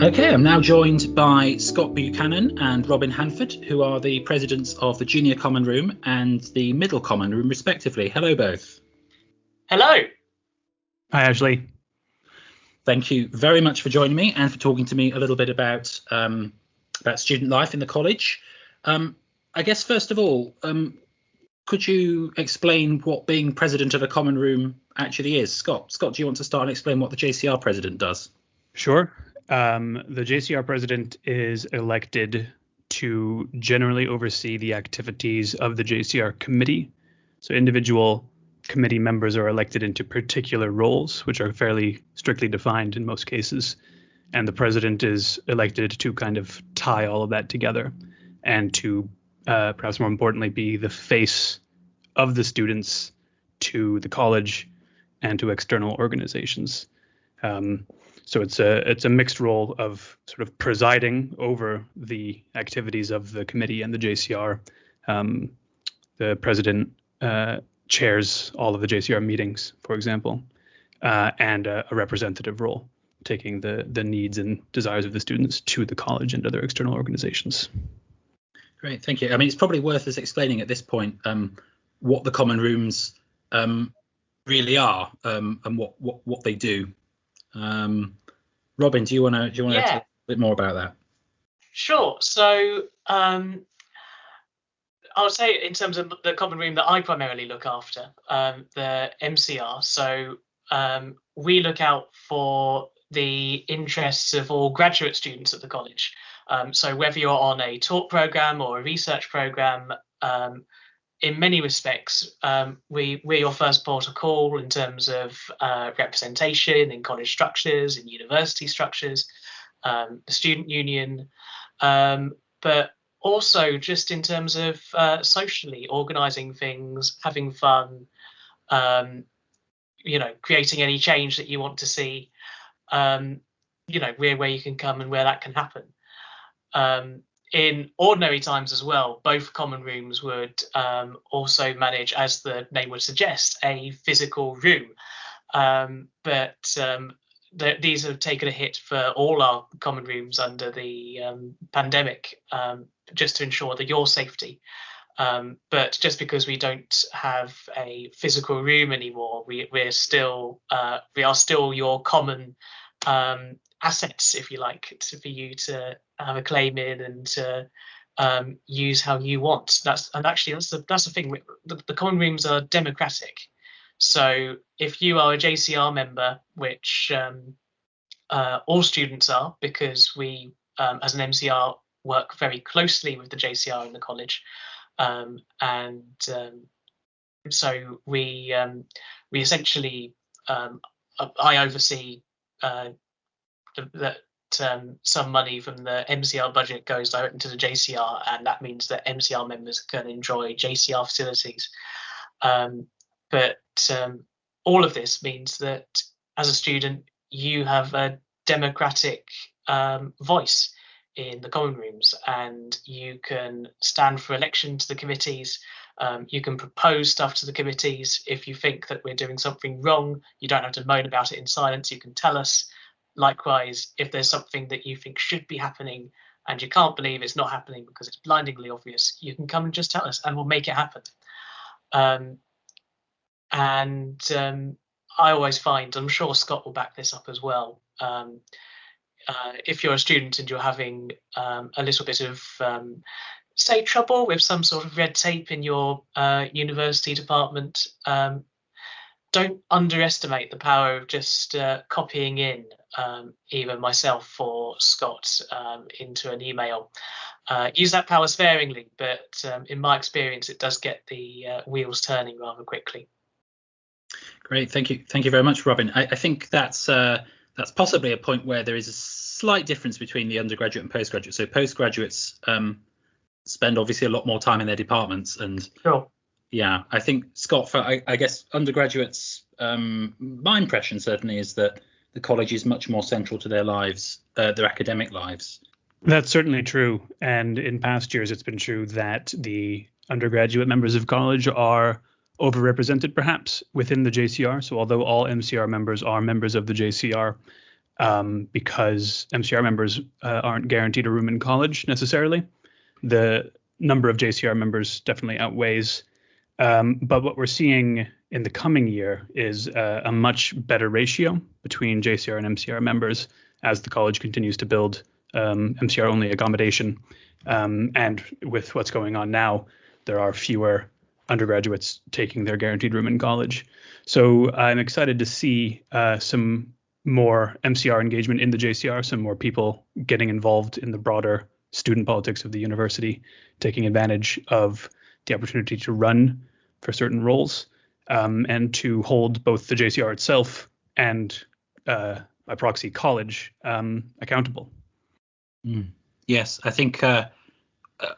Okay, I'm now joined by Scott Buchanan and Robin Hanford, who are the presidents of the Junior Common Room and the Middle Common Room, respectively. Hello, both. Hello. Hi, Ashley. Thank you very much for joining me and for talking to me a little bit about student life in the college. I guess, first of all, could you explain what being president of a common room actually is? Scott, do you want to start and explain what the JCR president does? Sure. The JCR president is elected to generally oversee the activities of the JCR committee. So individual committee members are elected into particular roles, which are fairly strictly defined in most cases. And the president is elected to kind of tie all of that together and to, perhaps more importantly, be the face of the students to the college and to external organizations. So it's a mixed role of sort of presiding over the activities of the committee and the JCR. The president chairs all of the JCR meetings, for example, and a representative role, taking the needs and desires of the students to the college and other external organizations. Great, thank you. I mean, it's probably worth us explaining at this point what the common rooms really are and what they do. Robin, do you want to talk a bit more about that? Sure. So I would say in terms of the common room that I primarily look after, the MCR. So we look out for the interests of all graduate students at the college. So whether you're on a talk program or a research program, in many respects, we're your first port of call in terms of representation in college structures, in university structures, the student union, but also just in terms of socially organising things, having fun, creating any change that you want to see, where you can come and where that can happen. In ordinary times as well, both common rooms would also manage, as the name would suggest, a physical room. But these have taken a hit for all our common rooms under the pandemic, just to ensure that your safety. But just because we don't have a physical room anymore, we are still your common assets, if you like, for you to have a claim in and to use how you want. That's the thing. The common rooms are democratic. So if you are a JCR member, which all students are, because we as an MCR work very closely with the JCR in the college, so we essentially I oversee that some money from the MCR budget goes directly to the JCR, and that means that MCR members can enjoy JCR facilities. But all of this means that as a student, you have a democratic voice in the common rooms, and you can stand for election to the committees. You can propose stuff to the committees. If you think that we're doing something wrong, you don't have to moan about it in silence. You can tell us. Likewise, if there's something that you think should be happening and you can't believe it's not happening because it's blindingly obvious, you can come and just tell us and we'll make it happen. I always find, I'm sure Scott will back this up as well, if you're a student and you're having a little bit of, say, trouble with some sort of red tape in your university department, don't underestimate the power of just copying in either myself or Scott into an email. Use that power sparingly, but in my experience, it does get the wheels turning rather quickly. Great, thank you very much, Robin. I think that's possibly a point where there is a slight difference between the undergraduate and postgraduate. So postgraduates spend obviously a lot more time in their departments, and sure. Yeah, I think, Scott, for I guess undergraduates, my impression certainly is that the college is much more central to their lives, their academic lives. That's certainly true. And in past years, it's been true that the undergraduate members of college are overrepresented, perhaps, within the JCR. So although all MCR members are members of the JCR, because MCR members aren't guaranteed a room in college necessarily. The number of JCR members definitely outweighs. But what we're seeing in the coming year is a much better ratio between JCR and MCR members as the college continues to build MCR-only accommodation. And with what's going on now, there are fewer undergraduates taking their guaranteed room in college. So I'm excited to see some more MCR engagement in the JCR, some more people getting involved in the broader student politics of the university, taking advantage of the opportunity to run for certain roles, and to hold both the JCR itself and by proxy college accountable. Yes, I think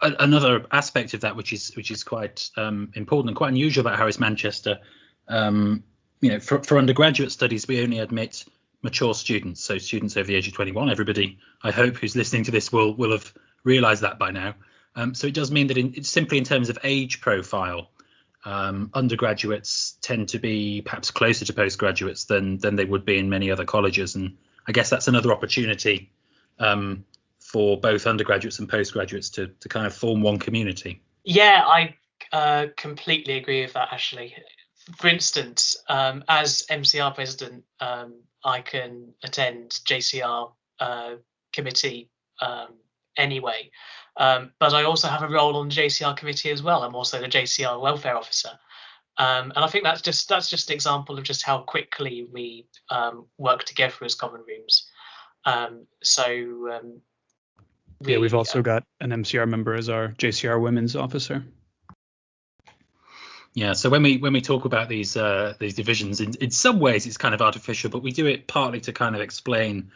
another aspect of that, which is quite important and quite unusual about Harris Manchester, for undergraduate studies, we only admit mature students, so students over the age of 21. Everybody, I hope, who's listening to this will have realised that by now. So it does mean that it's simply in terms of age profile, undergraduates tend to be perhaps closer to postgraduates than they would be in many other colleges, and I guess that's another opportunity for both undergraduates and postgraduates to kind of form one community. Yeah, I completely agree with that, actually. For instance, as MCR President, I can attend JCR committee anyway, but I also have a role on the JCR committee as well. I'm also the JCR welfare officer, and I think that's just an example of just how quickly we work together as common rooms. We've also got an MCR member as our JCR women's officer. Yeah, so when we talk about these divisions, in some ways it's kind of artificial, but we do it partly to kind of explain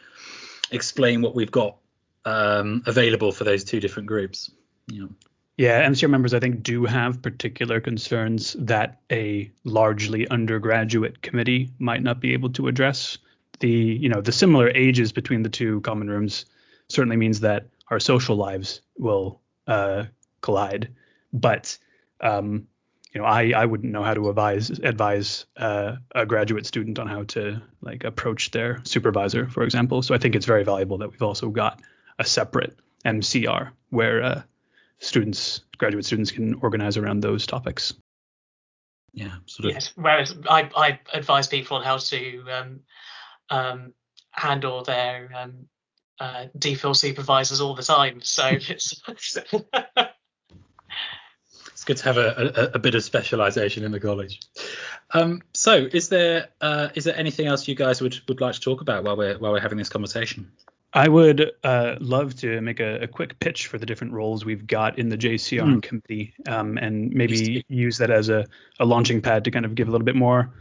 what we've got available for those two different groups. Yeah, MCR members, I think, do have particular concerns that a largely undergraduate committee might not be able to address. The similar ages between the two common rooms certainly means that our social lives will collide, but I wouldn't know how to advise a graduate student on how to approach their supervisor, for example. So I think it's very valuable that we've also got a separate MCR where graduate students can organize around those topics. Yeah, absolutely. Yes, whereas I advise people on how to handle their DPhil supervisors all the time. So it's it's good to have a bit of specialization in the college. So is there anything else you guys would like to talk about while we're having this conversation? I would love to make a quick pitch for the different roles we've got in the JCR committee, and maybe use that as a launching pad to kind of give a little bit more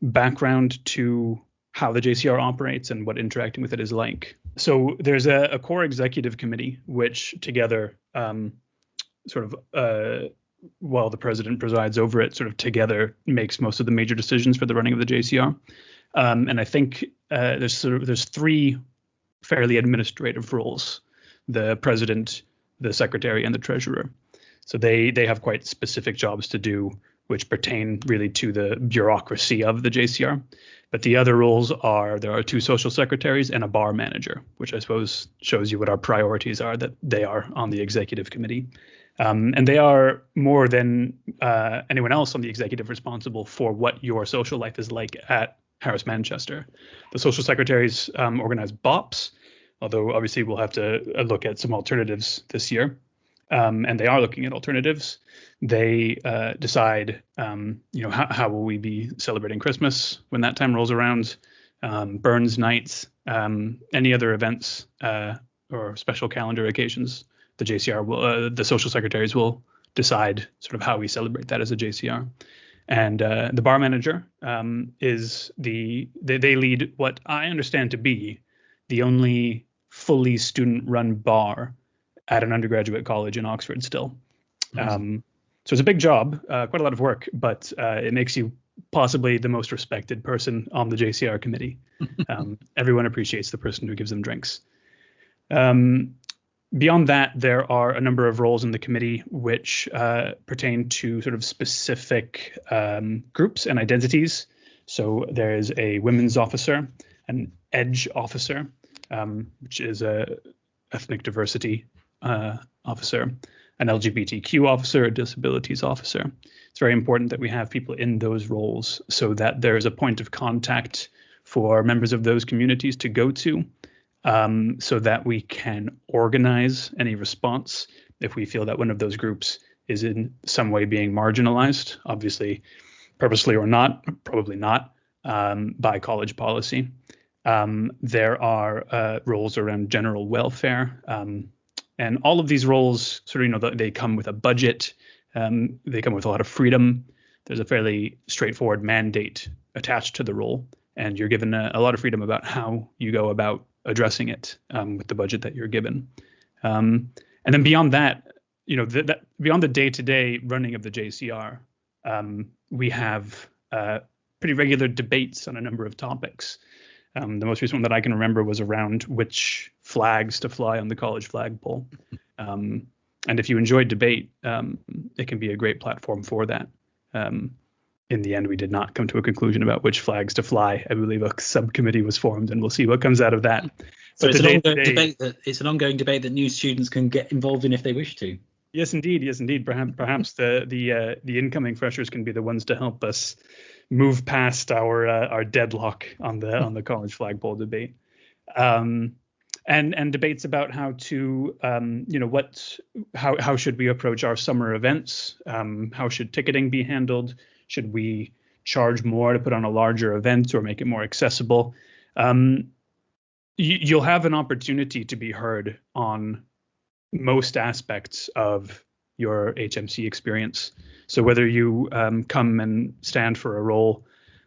background to how the JCR operates and what interacting with it is like. So there's a core executive committee, which together while the president presides over it, sort of together makes most of the major decisions for the running of the JCR. And I think there's three fairly administrative roles: the president, the secretary, and the treasurer. So they have quite specific jobs to do, which pertain really to the bureaucracy of the JCR. But the other roles there are two social secretaries and a bar manager, which I suppose shows you what our priorities are, that they are on the executive committee. And they are more than anyone else on the executive responsible for what your social life is like at Harris Manchester. The social secretaries organize BOPs, although obviously we'll have to look at some alternatives this year. And they are looking at alternatives. They decide, how will we be celebrating Christmas when that time rolls around, Burns nights, any other events or special calendar occasions. The JCR the social secretaries will decide sort of how we celebrate that as a JCR. And the bar manager they lead what I understand to be the only fully student-run bar at an undergraduate college in Oxford still. So it's a big job, quite a lot of work, but it makes you possibly the most respected person on the JCR committee. Everyone appreciates the person who gives them drinks. Beyond that, there are a number of roles in the committee which pertain to sort of specific groups and identities. So there is a women's officer, an EDGE officer, which is a ethnic diversity officer, an LGBTQ officer, a disabilities officer. It's very important that we have people in those roles so that there's a point of contact for members of those communities to go to, so that we can organize any response if we feel that one of those groups is in some way being marginalized, obviously purposely or not, probably not, by college policy. There are roles around general welfare, and all of these roles sort of, they come with a budget, they come with a lot of freedom. There's a fairly straightforward mandate attached to the role, and you're given a lot of freedom about how you go about addressing it with the budget that you're given. And then beyond that, beyond the day-to-day running of the JCR, we have pretty regular debates on a number of topics. The most recent one that I can remember was around which flags to fly on the college flagpole. And if you enjoy debate, it can be a great platform for that. In the end, we did not come to a conclusion about which flags to fly. I believe a subcommittee was formed, and we'll see what comes out of that. So it's an ongoing debate that new students can get involved in if they wish to. Yes, indeed. Yes, indeed. Perhaps the incoming freshers can be the ones to help us move past our deadlock on the college flagpole debate, and debates about how to how should we approach our summer events? How should ticketing be handled? Should we charge more to put on a larger event or make it more accessible? You'll have an opportunity to be heard on most aspects of your HMC experience. So whether you come and stand for a role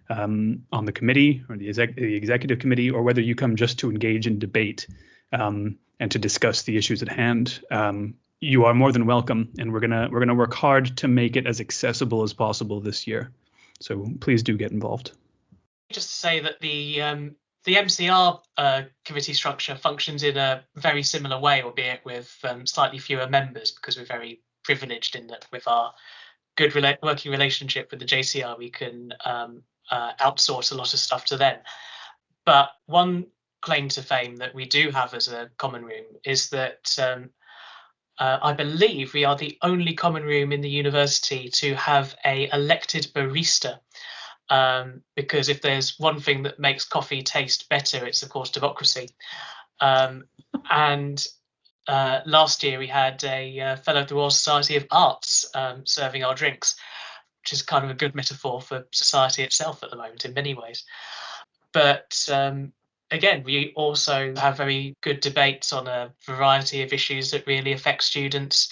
on the committee or the executive committee, or whether you come just to engage in debate and to discuss the issues at hand, you are more than welcome, and we're gonna work hard to make it as accessible as possible this year. So please do get involved. Just to say that the MCR committee structure functions in a very similar way, albeit with slightly fewer members, because we're very privileged in that with our good working relationship with the JCR, we can outsource a lot of stuff to them. But one claim to fame that we do have as a common room is that I believe we are the only common room in the university to have a elected barista, because if there's one thing that makes coffee taste better, it's of course democracy. And last year we had a fellow of the Royal Society of Arts serving our drinks, which is kind of a good metaphor for society itself at the moment in many ways. But again, we also have very good debates on a variety of issues that really affect students.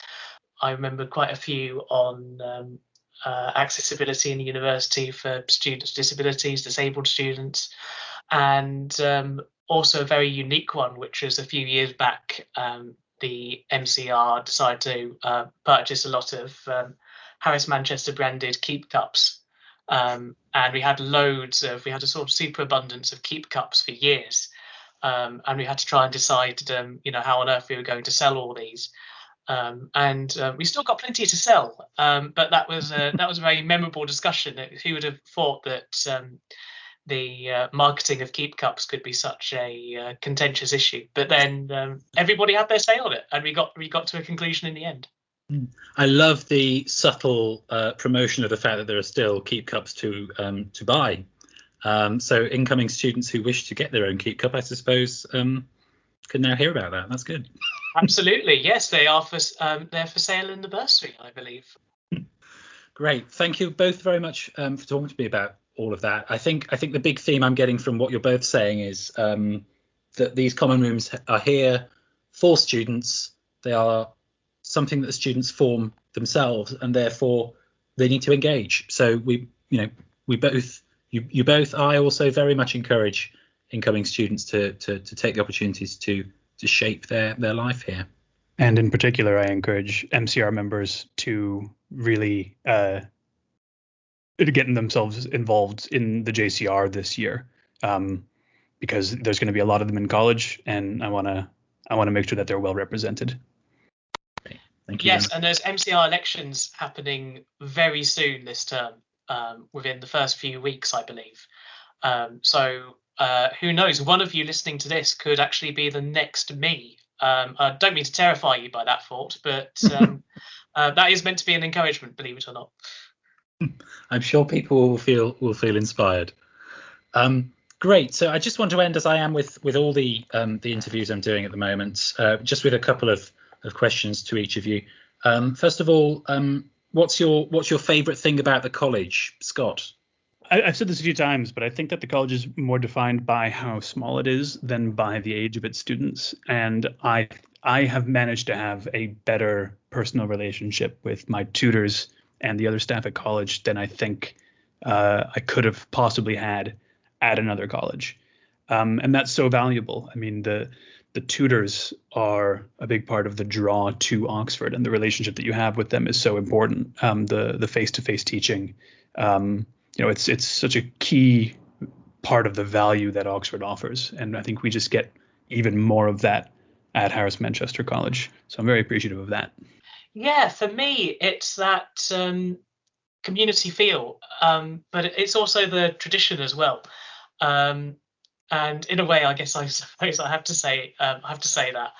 I remember quite a few on accessibility in the university for students with disabilities, disabled students, and also a very unique one, which was a few years back. The MCR decided to purchase a lot of Harris Manchester branded Keep cups. And we had a sort of superabundance of Keep cups for years. And we had to try and decide, how on earth we were going to sell all these. And we still got plenty to sell. But that was a very memorable discussion. Who would have thought that the marketing of Keep cups could be such a contentious issue? But then everybody had their say on it, and we got to a conclusion in the end. I love the subtle promotion of the fact that there are still Keep cups to buy. So incoming students who wish to get their own Keep cup, I suppose, can now hear about that. That's good. Absolutely, yes, they are they're for sale in the bursary, I believe. Great, thank you both very much for talking to me about all of that. I think the big theme I'm getting from what you're both saying is that these common rooms are here for students. They are something that the students form themselves, and therefore they need to engage. So I also very much encourage incoming students to take the opportunities to shape their life here. And in particular, I encourage MCR members to really getting themselves involved in the JCR this year, because there's going to be a lot of them in college, and I want to make sure that they're well represented. Thank you. Yes, and there's MCR elections happening very soon this term, within the first few weeks, I believe. So who knows, one of you listening to this could actually be the next me. I don't mean to terrify you by that thought, but that is meant to be an encouragement, believe it or not. I'm sure people will feel inspired. Great. So I just want to end, as I am with all the interviews I'm doing at the moment, just with a couple of questions to each of you. First of all, what's your favourite thing about the college, Scott? I've said this a few times, but I think that the college is more defined by how small it is than by the age of its students. And I have managed to have a better personal relationship with my tutors and the other staff at college than I think I could have possibly had at another college. And that's so valuable. I mean, the tutors are a big part of the draw to Oxford, and the relationship that you have with them is so important. The face-to-face teaching, it's such a key part of the value that Oxford offers. And I think we just get even more of that at Harris Manchester College. So I'm very appreciative of that. Yeah, for me, it's that community feel, but it's also the tradition as well. And in a way, I guess I suppose I have to say that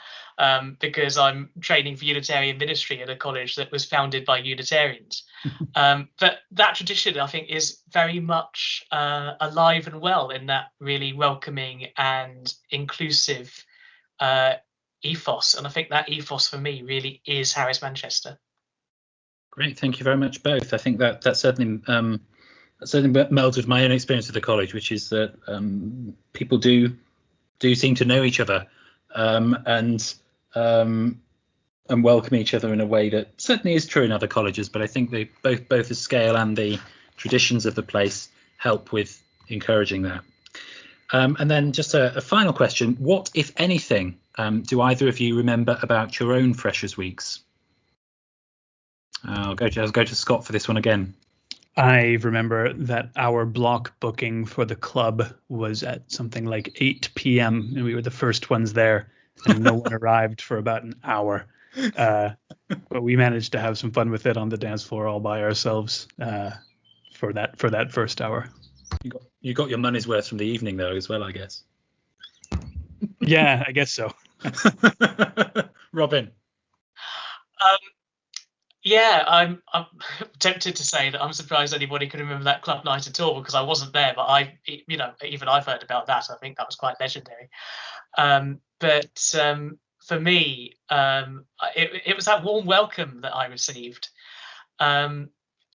because I'm training for Unitarian ministry at a college that was founded by Unitarians. But that tradition, I think, is very much alive and well in that really welcoming and inclusive ethos. And I think that ethos for me really is Harris Manchester. Great, thank you very much both. I think that certainly melds with my own experience of the college, which is that people do seem to know each other and welcome each other in a way that certainly is true in other colleges. But I think they both the scale and the traditions of the place help with encouraging that. And then just a final question: what, if anything, do either of you remember about your own Freshers' Weeks? I'll go to Scott for this one again. I remember that our block booking for the club was at something like 8 p.m. and we were the first ones there, and no one arrived for about an hour. But we managed to have some fun with it on the dance floor all by ourselves for that first hour. You got your money's worth from the evening though as well, I guess. Yeah, I guess so. Robin. Yeah, I'm tempted to say that I'm surprised anybody could remember that club night at all, because I wasn't there, but even I've heard about that. I think that was quite legendary. But for me, it was that warm welcome that I received. And,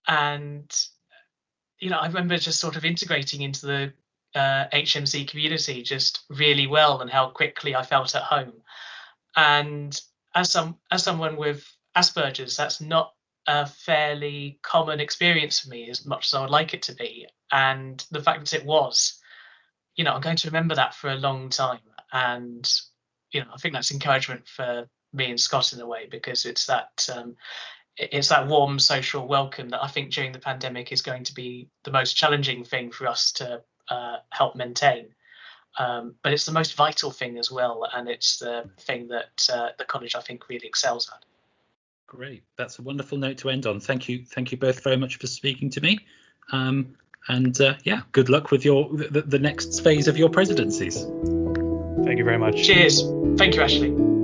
I remember just sort of integrating into the HMC community just really well, and how quickly I felt at home. And as someone with Asperger's, that's not a fairly common experience for me as much as I would like it to be. And the fact that it was, I'm going to remember that for a long time. And, I think that's encouragement for me and Scott in a way, because it's that warm social welcome that I think during the pandemic is going to be the most challenging thing for us to help maintain. But it's the most vital thing as well. And it's the thing that the college, I think, really excels at. Great. That's a wonderful note to end on. Thank you both very much for speaking to me. Good luck with the next phase of your presidencies. Thank you very much. Cheers. Thank you, Ashley.